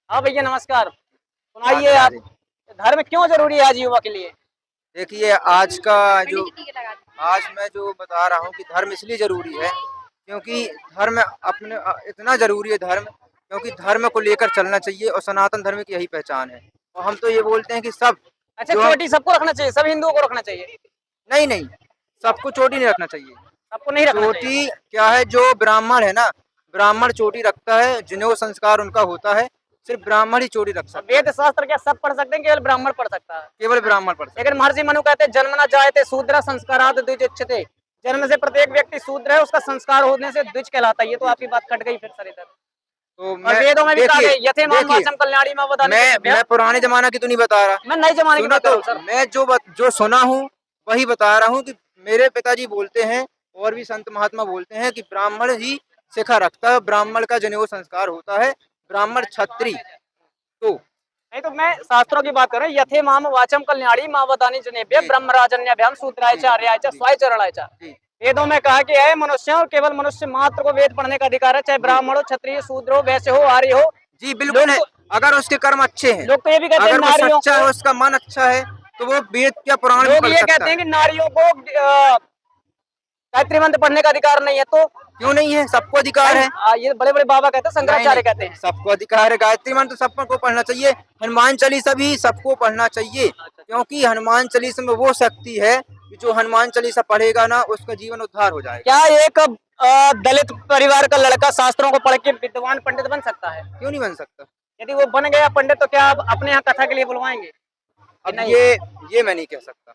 हाँ भैया नमस्कार। सुनाइए आप, धर्म क्यों जरूरी है आज युवा के लिए? देखिए आज मैं जो बता रहा हूँ कि धर्म इसलिए जरूरी है क्योंकि धर्म इतना जरूरी है धर्म, क्योंकि धर्म को लेकर चलना चाहिए और सनातन धर्म की यही पहचान है। और हम तो ये बोलते हैं कि सब अच्छा, जो हम चोटी सबको रखना चाहिए, सब हिंदुओं को रखना चाहिए? नहीं नहीं, सबको चोटी नहीं रखना चाहिए। सबको नहीं रखना चाहिए। चोटी क्या है, जो ब्राह्मण है ना, ब्राह्मण चोटी रखता है, जनेऊ संस्कार उनका होता है, सिर्फ ब्राह्मण ही चोटी रख सकता है। वेद शास्त्र क्या सब पढ़ सकते हैं, केवल ब्राह्मण पढ़ सकता है? केवल ब्राह्मण पढ़ सकता है। लेकिन महर्षि मनु कहते हैं जन्म न जायते शूद्र संस्कारात् द्विजोच्यते। जन्म से प्रत्येक व्यक्ति शूद्र है, उसका संस्कार होने से द्विज कहलाता है। ये तो आपकी बात कट गई फिर सर इधर। तो और वेदों में भी कहा गया यथे माम देखिए, वाचम कल्याणी मां वदानि। मैं पुराने जमाना की तो नहीं बता रहा, मैं नए जमाने की सुनो बात कर रहा तो, हूँ सर। मैं जो सुना हूँ वही बता रहा हूँ कि मेरे पिताजी बोलते हैं और भी संत महात्मा बोलते हैं कि ब्राह्मण ही शिखा रखता है, ब्राह्मण का जनेऊ संस्कार होता है, ब्राह्मण छत्री। तो नहीं तो मैं शास्त्रों की बात कर रहा हूँ। यथे माम वाचम कल्याणी मां वदानि जनेभ्य ब्रह्मराजन्याभ्याम शूद्राय च आर्याय च स्वाय चरणाय च। वेदों में कहा कि है मनुष्य और केवल मनुष्य मात्र को वेद पढ़ने का अधिकार है, चाहे ब्राह्मण हो, क्षत्रिय, शूद्र हो, वैश्य हो, आर्य हो। जी बिल्कुल है, अगर उसके कर्म अच्छे हैं, लोग तो ये भी कहते हैं अगर वो नारियों सच्चा है, को, उसका मन अच्छा है, तो वो वेद क्या पुराण भी लोग पढ़ ये सकता कहते हैं है। कि नारियों को गायत्री मंत्र पढ़ने का अधिकार नहीं है, तो क्यों नहीं है? सबको अधिकार है। ये बड़े बड़े बाबा कहते हैं, शंकराचार्य नहीं, कहते हैं। सबको अधिकार है। गायत्री मंत्र तो सबको पढ़ना चाहिए, हनुमान चालीसा भी सबको पढ़ना चाहिए, क्योंकि हनुमान चालीसा में वो शक्ति है कि जो हनुमान चालीसा पढ़ेगा ना, उसका जीवन उद्धार हो जाएगा। क्या एक दलित परिवार का लड़का शास्त्रों को पढ़ के विद्वान पंडित बन सकता है? क्यों नहीं बन सकता? यदि वो बन गया पंडित तो क्या आप अपने यहाँ कथा के लिए बुलवाएंगे? अब नहीं, ये मैं नहीं कह सकता।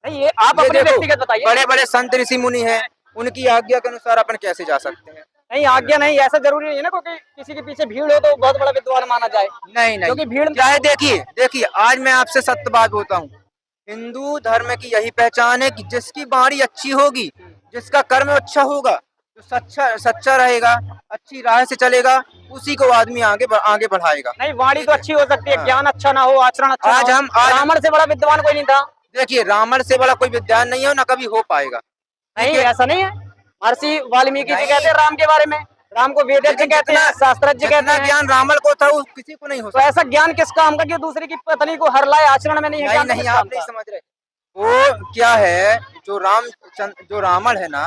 नहीं ये आप अपने व्यक्तिगत बताइए। बड़े बड़े संत ऋषि मुनि हैं, उनकी आज्ञा के अनुसार अपन कैसे जा सकते हैं? नहीं आज्ञा नहीं, ऐसा जरूरी नहीं है ना, क्योंकि किसी के पीछे भीड़ हो तो बहुत बड़ा विद्वान माना जाए। नहीं नहीं, क्योंकि भीड़ क्या है, देखिए आज मैं आपसे सत्य बात बोलता हूँ, हिंदू धर्म की यही पहचान है कि जिसकी वाणी अच्छी होगी, जिसका कर्म अच्छा होगा, जो सच्चा रहेगा, अच्छी राह से चलेगा, उसी को आदमी आगे बढ़ाएगा। नहीं, वाणी तो अच्छी हो सकती है, ज्ञान अच्छा ना हो, आचरण अच्छा आज ना हो। हम रावण से बड़ा विद्वान कोई नहीं था। देखिए, रावण से बड़ा कोई विद्वान नहीं है, ना कभी हो पाएगा। नहीं ऐसा नहीं है, महर्षि वाल्मीकि जी नहीं। कहते हैं राम के बारे में, राम को वेदज्ञ कहते हैं, शास्त्रज्ञ कहते हैं। ज्ञान रावण को था, वो किसी को नहीं हो तो ऐसा ज्ञान किस काम का कि दूसरे की पत्नी को हर लाए, आचरण में नहीं है? ज्ञान नहीं, किस आप काम नहीं का? समझ रहे। वो क्या है, जो रावण है ना,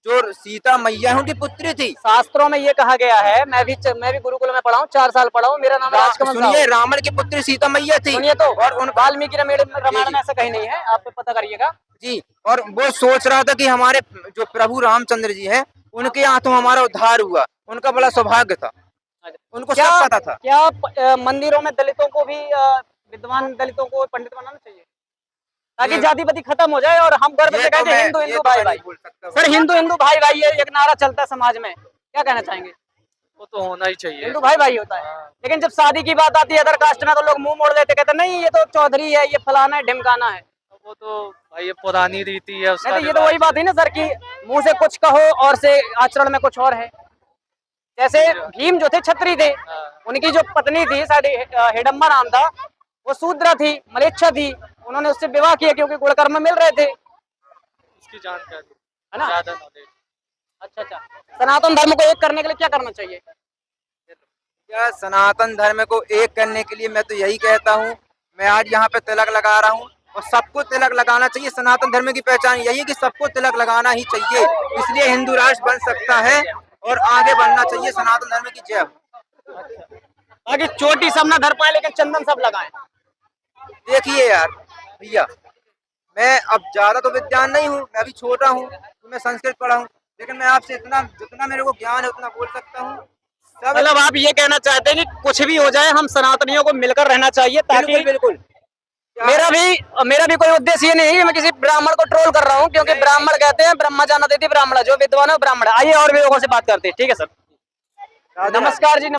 जो सीता मैया है, उनकी पुत्री थी। शास्त्रों में ये कहा गया है, मैं भी गुरुकुल में पढ़ा हूँ, 4 साल पढ़ा हूँ, मेरा नाम राजकमल साहू। सुनिए, रावण की पुत्री सीता मैया थी। सुनिए तो, और उन वाल्मीकि रामायण में ऐसा कहीं नहीं है, आप पता करिएगा जी। और वो सोच रहा था कि हमारे जो प्रभु रामचंद्र जी हैं, उनके हाथों हमारा उद्धार हुआ, उनका बड़ा सौभाग्य था, उनको सब पता था। क्या मंदिरों में दलितों को भी विद्वान दलितों को पंडित बनाना चाहिए, ताकि जाति पाति खत्म हो जाए और हम गर्व से कहें हिंदू हिंदू भाई भाई? सर हिंदू हिंदू भाई भाई ये एक नारा चलता है समाज में, क्या कहना चाहेंगे? वो तो होना ही चाहिए। हिंदू भाई भाई होता है, लेकिन जब शादी की बात आती है अदर कास्ट में तो लोग मुंह मोड़ देते, कहते नहीं ये तो चौधरी है, ये फलाना है, ढिमकाना है। वो तो भाई ये पुरानी रीति है उसका। नहीं तो ये तो वही बात है ना सर, कि मुंह से कुछ कहो और से आचरण में कुछ और है। जैसे भीम जो थे छत्री थे, उनकी जो पत्नी थी शायद हिडम्बा नाम था, वो शूद्र थी, मलेच्छा थी, उन्होंने उससे विवाह किया क्योंकि गुणकर्म मिल रहे थे, इसकी जानकारी है ना? ज्यादा नॉलेज। अच्छा, सनातन धर्म को एक करने के लिए क्या करना चाहिए? क्या सनातन धर्म को एक करने के लिए मैं तो यही कहता हूँ, मैं आज यहाँ पे तिलक लगा रहा हूँ और सबको तिलक लगाना चाहिए। सनातन धर्म की पहचान यही है कि सबको तिलक लगाना ही चाहिए, इसलिए हिंदू राष्ट्र बन सकता है और आगे बढ़ना चाहिए। सनातन धर्म की जय हो। ताकि चोटी सब ना धर पाए लेकिन चंदन सब लगाएं। देखिए यार भैया, मैं अब ज्यादा तो विद्वान नहीं हूँ, मैं अभी छोटा हूँ, तो मैं संस्कृत पढ़ा हूँ, लेकिन मैं आपसे जितना मेरे को ज्ञान है उतना बोल सकता हूँ। मतलब आप ये कहना चाहते हैं कि कुछ भी हो जाए हम सनातनियों को मिलकर रहना चाहिए, ताकि बिल्कुल। मेरा भी कोई उद्देश्य ये नहीं है कि मैं किसी ब्राह्मण को ट्रोल कर रहा हूँ, क्योंकि ब्राह्मण कहते हैं ब्रह्मा जाना देती ब्राह्मण, जो विद्वान है ब्राह्मण। आइए और भी लोगों से बात करते हैं, ठीक है सर? नमस्कार जी।